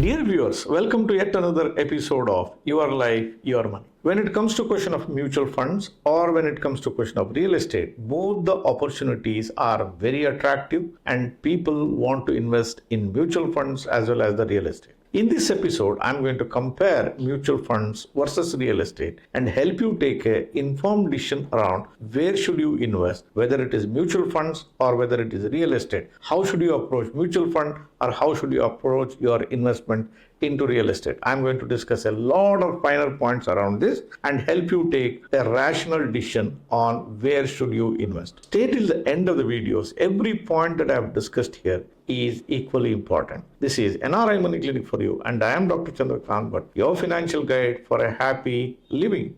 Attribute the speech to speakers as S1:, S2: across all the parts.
S1: Dear viewers, welcome to yet another episode of Your Life, Your Money. When it comes to question of mutual funds or when it comes to question of real estate, both the opportunities are very attractive and people want to invest in mutual funds as well as the real estate. In this episode, I'm going to compare mutual funds versus real estate and help you take an informed decision around where should you invest, whether it is mutual funds or whether it is real estate. How should you approach mutual fund or how should you approach your investment into real estate? I'm going to discuss a lot of finer points around this and help you take a rational decision on where should you invest. Stay till the end of the videos. Every point that I have discussed here is equally important. This is NRI Money Clinic for you and I am Dr. Chandrakant Bhatt, your financial guide for a happy living.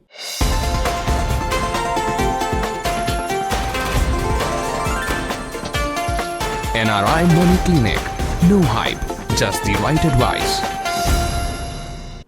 S2: NRI Money Clinic. No hype, just the right advice.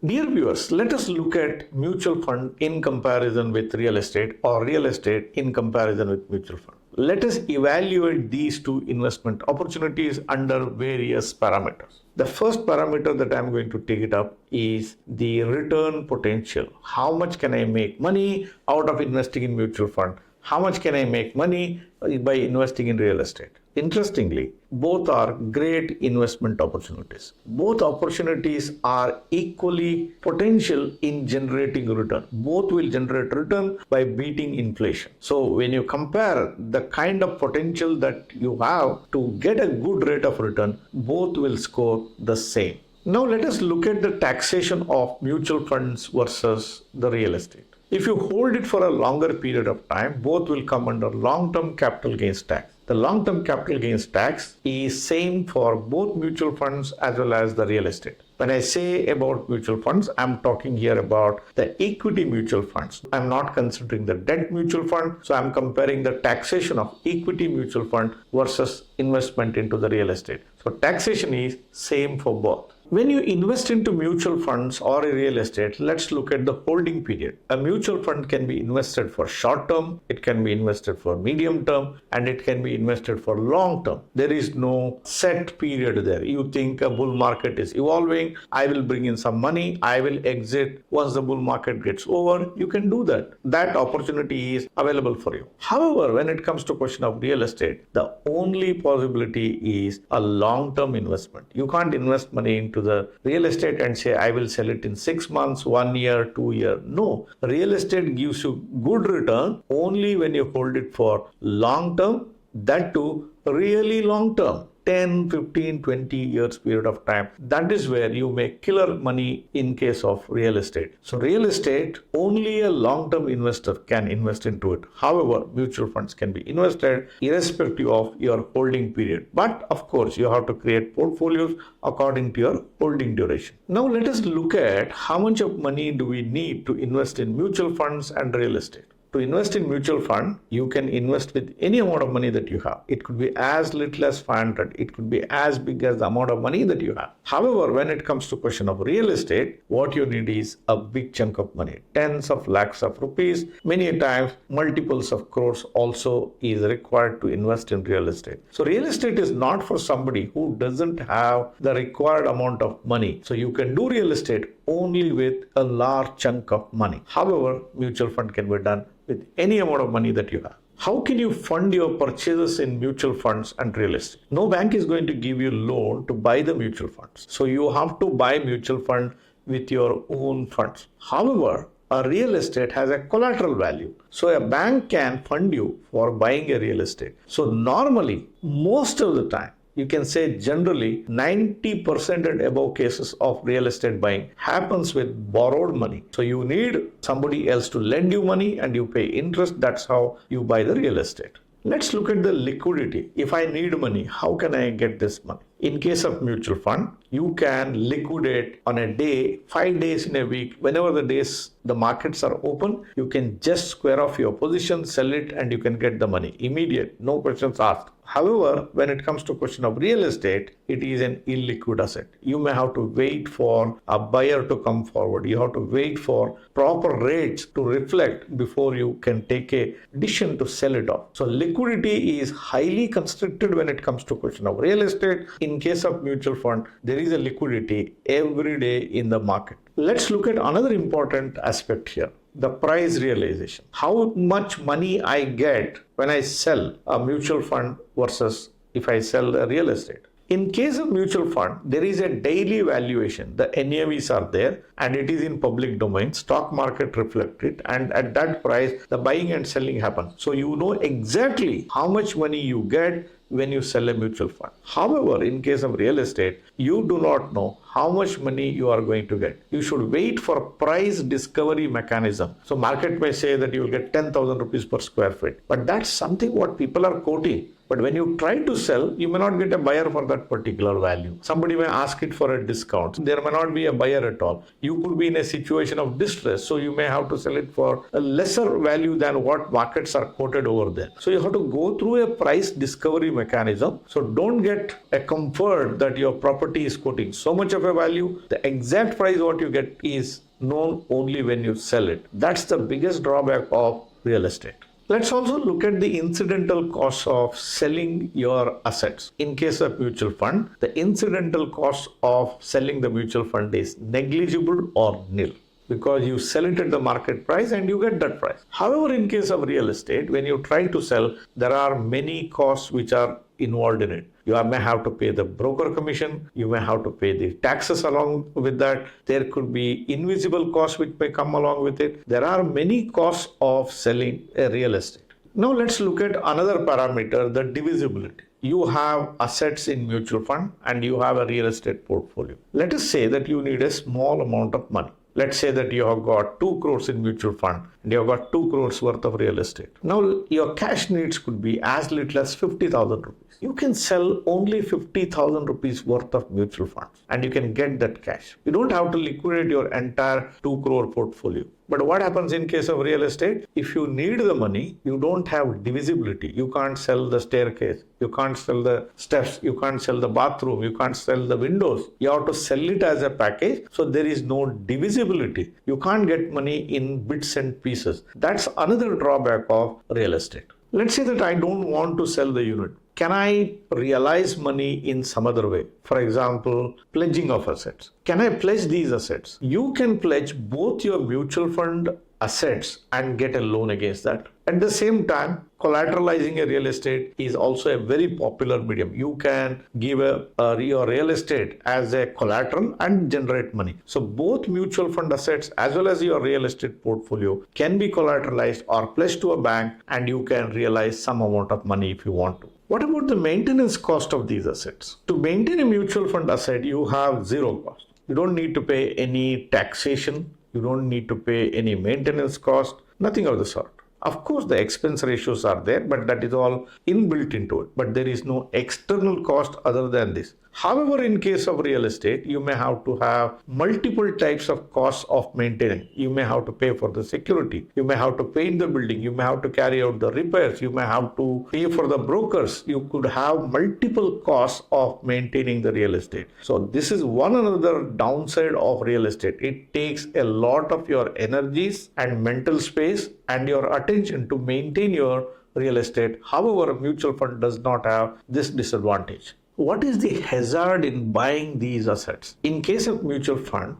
S1: Dear viewers, let us look at mutual fund in comparison with real estate or real estate in comparison with mutual fund. Let us evaluate these two investment opportunities under various parameters. The first parameter that I'm going to take it up is the return potential. How much can I make money out of investing in mutual fund? How much can I make money by investing in real estate? Interestingly, both are great investment opportunities. Both opportunities are equally potential in generating return. Both will generate return by beating inflation. So when you compare the kind of potential that you have to get a good rate of return, both will score the same. Now let us look at the taxation of mutual funds versus the real estate. If you hold it for a longer period of time, both will come under long-term capital gains tax. The long-term capital gains tax is same for both mutual funds as well as the real estate. When I say about mutual funds, I'm talking here about the equity mutual funds. I'm not considering the debt mutual fund. So I'm comparing the taxation of equity mutual fund versus investment into the real estate. So taxation is same for both. When you invest into mutual funds or a real estate, let's look at the holding period. A mutual fund can be invested for short term, it can be invested for medium term, and it can be invested for long term. There is no set period there. You think a bull market is evolving, I will bring in some money, I will exit once the bull market gets over. You can do that. That opportunity is available for you. However, when it comes to question of real estate, the only possibility is a long-term investment. You can't invest money into the real estate and say, I will sell it in 6 months, 1 year, 2 years. No, real estate gives you good return only when you hold it for long term, that too really long term. 10, 15, 20 years period of time. That is where you make killer money in case of real estate. So real estate, only a long-term investor can invest into it. However, mutual funds can be invested irrespective of your holding period. But of course, you have to create portfolios according to your holding duration. Now let us look at how much of money do we need to invest in mutual funds and real estate. To invest in mutual fund, you can invest with any amount of money that you have. It could be as little as 500. It could be as big as the amount of money that you have. However, when it comes to question of real estate, what you need is a big chunk of money. Tens of lakhs of rupees. Many times, multiples of crores also is required to invest in real estate. So real estate is not for somebody who doesn't have the required amount of money. So you can do real estate only with a large chunk of money. However, mutual fund can be done with any amount of money that you have. How can you fund your purchases in mutual funds and real estate? No bank is going to give you loan to buy the mutual funds. So you have to buy mutual fund with your own funds. However, a real estate has a collateral value. So a bank can fund you for buying a real estate. So normally, most of the time, you can say generally 90% and above cases of real estate buying happens with borrowed money. So you need somebody else to lend you money and you pay interest. That's how you buy the real estate. Let's look at the liquidity. If I need money, how can I get this money? In case of mutual fund, you can liquidate on a day, 5 days in a week. Whenever the days the markets are open, you can just square off your position, sell it, and you can get the money immediate, no questions asked. However, when it comes to question of real estate, it is an illiquid asset. You may have to wait for a buyer to come forward. You have to wait for proper rates to reflect before you can take a decision to sell it off. So liquidity is highly constricted when it comes to question of real estate. In case of mutual fund, there is a liquidity every day in the market. Let's look at another important aspect here. The price realization. How much money I get when I sell a mutual fund versus if I sell a real estate. In case of mutual fund, there is a daily valuation. The NAVs are there and it is in public domain. Stock market reflect it, and at that price, the buying and selling happen. So you know exactly how much money you get when you sell a mutual fund. However, in case of real estate, you do not know how much money you are going to get. You should wait for price discovery mechanism. So market may say that you will get 10,000 rupees per square feet, but that's something what people are quoting. But when you try to sell, you may not get a buyer for that particular value. Somebody may ask it for a discount. There may not be a buyer at all. You could be in a situation of distress, so you may have to sell it for a lesser value than what markets are quoted over there. So you have to go through a price discovery mechanism. So don't get a comfort that your property is quoting so much of a value. The exact price what you get is known only when you sell it. That's the biggest drawback of real estate. Let's also look at the incidental cost of selling your assets. In case of mutual fund, the incidental cost of selling the mutual fund is negligible or nil, because you sell it at the market price and you get that price. However, in case of real estate, when you try to sell, there are many costs which are involved in it. You may have to pay the broker commission, you may have to pay the taxes along with that. There could be invisible costs which may come along with it. There are many costs of selling a real estate. Now let's look at another parameter, the divisibility. You have assets in mutual fund and you have a real estate portfolio. Let us say that you need a small amount of money. Let's say that you have got 2 crores in mutual fund and you have got 2 crores worth of real estate. Now your cash needs could be as little as 50,000 rupees. You can sell only 50,000 rupees worth of mutual funds and you can get that cash. You don't have to liquidate your entire 2 crore portfolio. But what happens in case of real estate? If you need the money, you don't have divisibility. You can't sell the staircase. You can't sell the steps. You can't sell the bathroom. You can't sell the windows. You have to sell it as a package. So there is no divisibility. You can't get money in bits and pieces. That's another drawback of real estate. Let's say that I don't want to sell the unit. Can I realize money in some other way? For example, pledging of assets. Can I pledge these assets? You can pledge both your mutual fund assets and get a loan against that. At the same time, collateralizing a real estate is also a very popular medium. You can give your real estate as a collateral and generate money. So both mutual fund assets as well as your real estate portfolio can be collateralized or pledged to a bank, and you can realize some amount of money if you want to. What about the maintenance cost of these assets? To maintain a mutual fund asset, you have zero cost. You don't need to pay any taxation. You don't need to pay any maintenance cost, nothing of the sort. Of course, the expense ratios are there, but that is all inbuilt into it. But there is no external cost other than this. However, in case of real estate, you may have to have multiple types of costs of maintaining. You may have to pay for the security. You may have to paint the building. You may have to carry out the repairs. You may have to pay for the brokers. You could have multiple costs of maintaining the real estate. So this is one another downside of real estate. It takes a lot of your energies and mental space and your attention to maintain your real estate. However, a mutual fund does not have this disadvantage. What is the hazard in buying these assets? In case of mutual fund,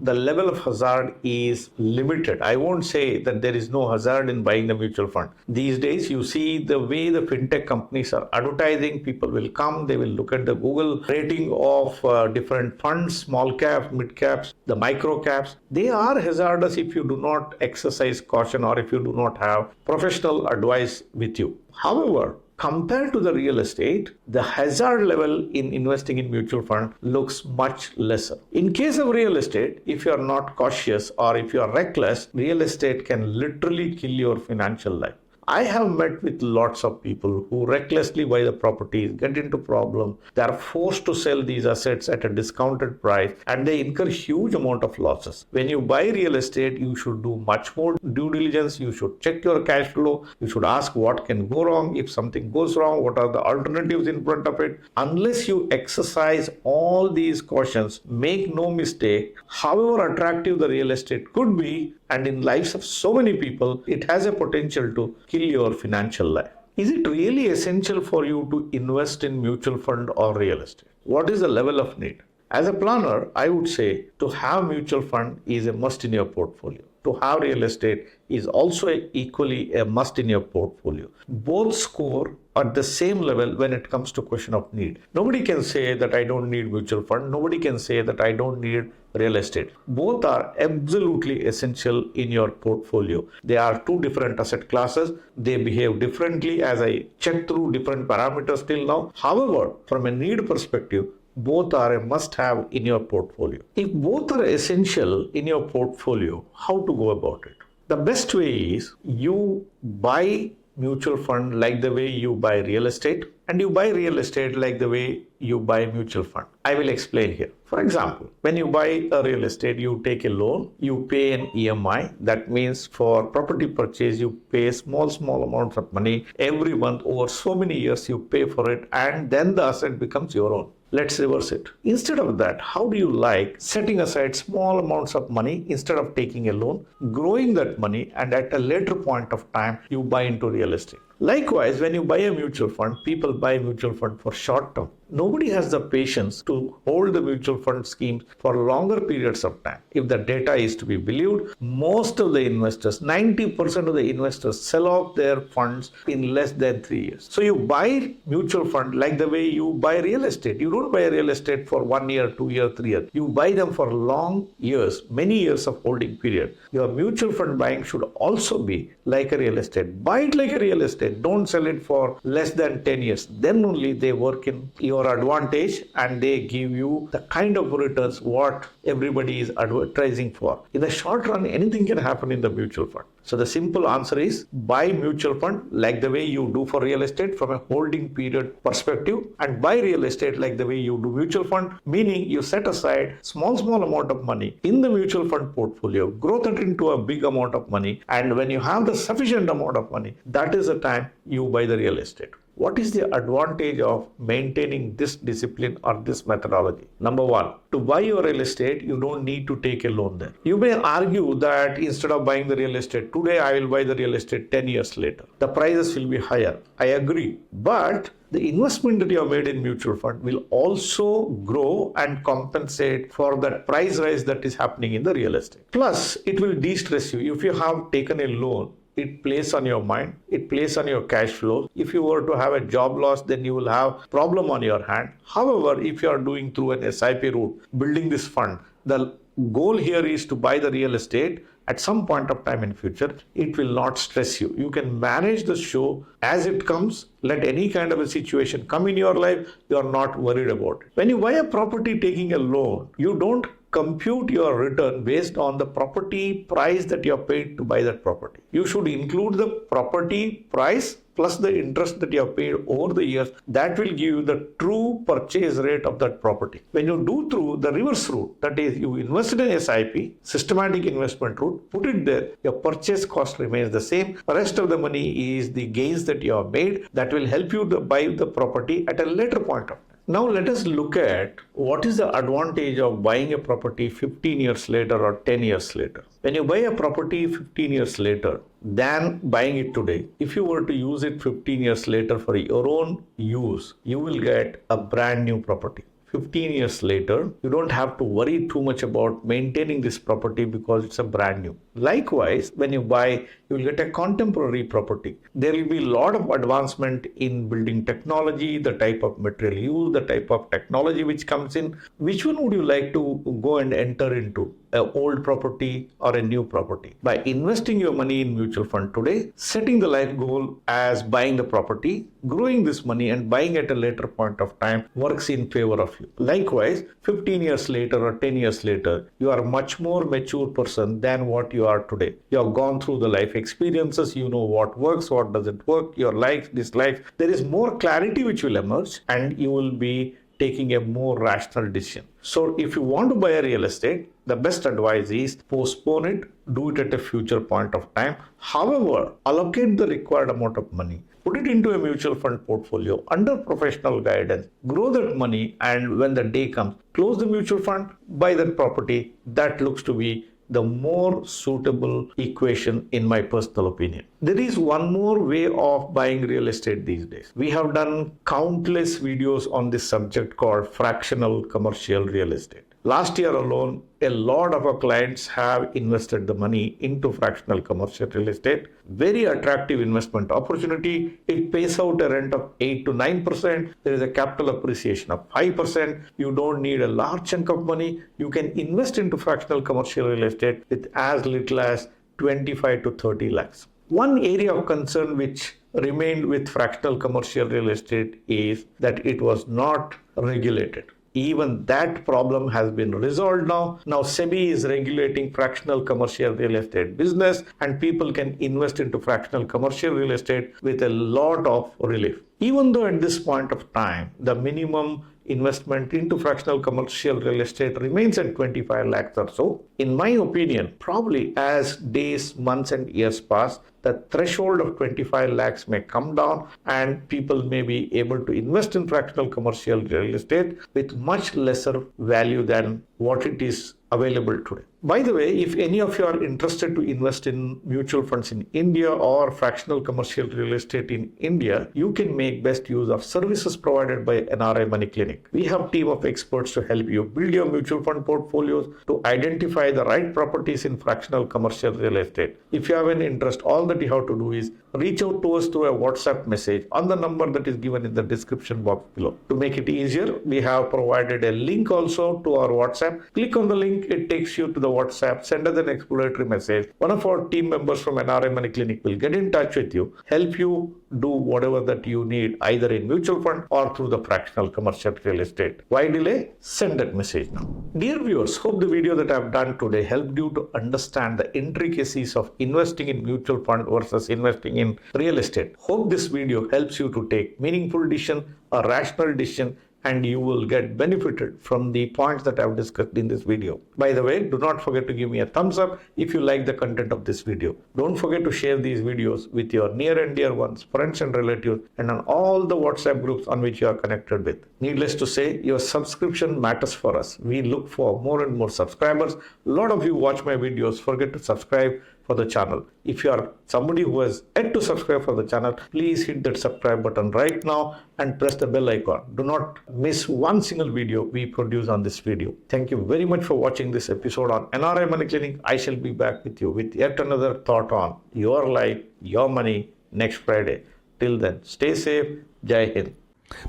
S1: the level of hazard is limited. I won't say that there is no hazard in buying the mutual fund. These days, you see the way the fintech companies are advertising. People will come, they will look at the Google rating of different funds, small caps, mid caps, the micro caps. They are hazardous if you do not exercise caution or if you do not have professional advice with you. However, compared to the real estate, the hazard level in investing in mutual fund looks much lesser. In case of real estate, if you are not cautious or if you are reckless, real estate can literally kill your financial life. I have met with lots of people who recklessly buy the properties, get into problems. They are forced to sell these assets at a discounted price and they incur huge amount of losses. When you buy real estate, you should do much more due diligence. You should check your cash flow. You should ask what can go wrong. If something goes wrong, what are the alternatives in front of it? Unless you exercise all these cautions, make no mistake, however attractive the real estate could be, and in lives of so many people, it has a potential to kill your financial life. Is it really essential for you to invest in mutual fund or real estate? What is the level of need? As a planner, I would say to have mutual fund is a must in your portfolio. To have real estate is also equally a must in your portfolio. Both score at the same level when it comes to question of need. Nobody can say that I don't need mutual fund. Nobody can say that I don't need real estate. Both are absolutely essential in your portfolio. They are two different asset classes. They behave differently as I checked through different parameters till now. However, from a need perspective, both are a must-have in your portfolio. If both are essential in your portfolio, how to go about it? The best way is you buy mutual fund like the way you buy real estate, and you buy real estate like the way you buy mutual fund. I will explain here. For example, when you buy a real estate, you take a loan, you pay an EMI. That means for property purchase, you pay small amounts of money every month over so many years, you pay for it, and then the asset becomes your own. Let's reverse it. Instead of that, how do you like setting aside small amounts of money instead of taking a loan, growing that money, and at a later point of time, you buy into real estate? Likewise, when you buy a mutual fund, people buy mutual fund for short term. Nobody has the patience to hold the mutual fund schemes for longer periods of time. If the data is to be believed, most of the investors, 90% of the investors sell off their funds in less than 3 years. So you buy mutual fund like the way you buy real estate. You don't buy real estate for 1 year, 2 years, 3 years. You buy them for long years, many years of holding period. Your mutual fund buying should also be like a real estate. Buy it like a real estate. Don't sell it for less than 10 years. Then only they work in your advantage and they give you the kind of returns what everybody is advertising for. In the short run, anything can happen in the mutual fund. So the simple answer is buy mutual fund like the way you do for real estate from a holding period perspective, and buy real estate like the way you do mutual fund, meaning you set aside small amount of money in the mutual fund portfolio, grow that into a big amount of money, and when you have the sufficient amount of money, that is the time you buy the real estate. What is the advantage of maintaining this discipline or this methodology? Number one, to buy your real estate, you don't need to take a loan there. You may argue that instead of buying the real estate today, I will buy the real estate 10 years later. The prices will be higher. I agree. But the investment that you have made in mutual fund will also grow and compensate for that price rise that is happening in the real estate. Plus, it will de-stress you. If you have taken a loan, it plays on your mind, it plays on your cash flow. If you were to have a job loss, then you will have problem on your hand. However, if you are doing through an SIP route, building this fund, the goal here is to buy the real estate at some point of time in future. It will not stress you. You can manage the show as it comes. Let any kind of a situation come in your life, you are not worried about it. When you buy a property taking a loan, you don't compute your return based on the property price that you have paid to buy that property. You should include the property price plus the interest that you have paid over the years. That will give you the true purchase rate of that property. When you do through the reverse route, that is, you invested in SIP, systematic investment route, put it there, your purchase cost remains the same. The rest of the money is the gains that you have made that will help you to buy the property at a later point of time. Now let us look at what is the advantage of buying a property 15 years later or 10 years later. When you buy a property 15 years later than buying it today, if you were to use it 15 years later for your own use, you will get a brand new property. 15 years later, you don't have to worry too much about maintaining this property because it's a brand new. Likewise, when you buy, you will get a contemporary property. There will be a lot of advancement in building technology, the type of material used, the type of technology which comes in. Which one would you like to go and enter into? an old property or a new property. By investing your money in mutual fund today, setting the life goal as buying the property, growing this money and buying at a later point of time works in favor of you. Likewise, 15 years later or 10 years later, you are a much more mature person than what you are today. You have gone through the life experiences, you know what works, what doesn't work, your likes, dislikes. There is more clarity which will emerge and you will be taking a more rational decision. So if you want to buy a real estate, the best advice is postpone it, do it at a future point of time. However, allocate the required amount of money, put it into a mutual fund portfolio under professional guidance, grow that money, and when the day comes, close the mutual fund, buy that property. That looks to be the more suitable equation in my personal opinion. There is one more way of buying real estate these days. We have done countless videos on this subject called fractional commercial real estate. Last year alone, a lot of our clients have invested the money into fractional commercial real estate. Very attractive investment opportunity. It pays out a rent of 8 to 9%. There is a capital appreciation of 5%. You don't need a large chunk of money. You can invest into fractional commercial real estate with as little as 25 to 30 lakhs. One area of concern which remained with fractional commercial real estate is that it was not regulated. Even that problem has been resolved now. Now SEBI is regulating fractional commercial real estate business and people can invest into fractional commercial real estate with a lot of relief. Even though at this point of time, the minimum investment into fractional commercial real estate remains at 25 lakhs or so, in my opinion, probably as days, months and years pass, the threshold of 25 lakhs may come down and people may be able to invest in fractional commercial real estate with much lesser value than what it is available today. By the way, if any of you are interested to invest in mutual funds in India or fractional commercial real estate in India, you can make best use of services provided by NRI Money Clinic. We have a team of experts to help you build your mutual fund portfolios to identify the right properties in fractional commercial real estate. If you have an interest, all that you have to do is reach out to us through a WhatsApp message on the number that is given in the description box below. To make it easier, we have provided a link also to our WhatsApp. Click on the link, it takes you to the WhatsApp, send us an exploratory message. One of our team members from NRI Money Clinic will get in touch with you, help you do whatever that you need, either in mutual fund or through the fractional commercial real estate. Why delay? Send that message now. Dear viewers, hope the video that I have done today helped you to understand the intricacies of investing in mutual fund versus investing in real estate. Hope this video helps you to take meaningful decision, a rational decision, and you will get benefited from the points that I have discussed in this video. By the way, do not forget to give me a thumbs up if you like the content of this video. Don't forget to share these videos with your near and dear ones, friends and relatives, and on all the WhatsApp groups on which you are connected with. Needless to say, your subscription matters for us. We look for more and more subscribers. A lot of you watch my videos, forget to subscribe for the channel. If you are somebody who has yet to subscribe for the channel, please hit that subscribe button right now and press the bell icon. Do not miss one single video we produce on this video. Thank you very much for watching this episode on NRI Money Clinic. I shall be back with you with yet another thought on your life, your money next Friday. Till then, stay safe. Jai Hind.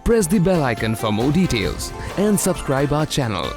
S2: Press the bell icon for more details and subscribe our channel.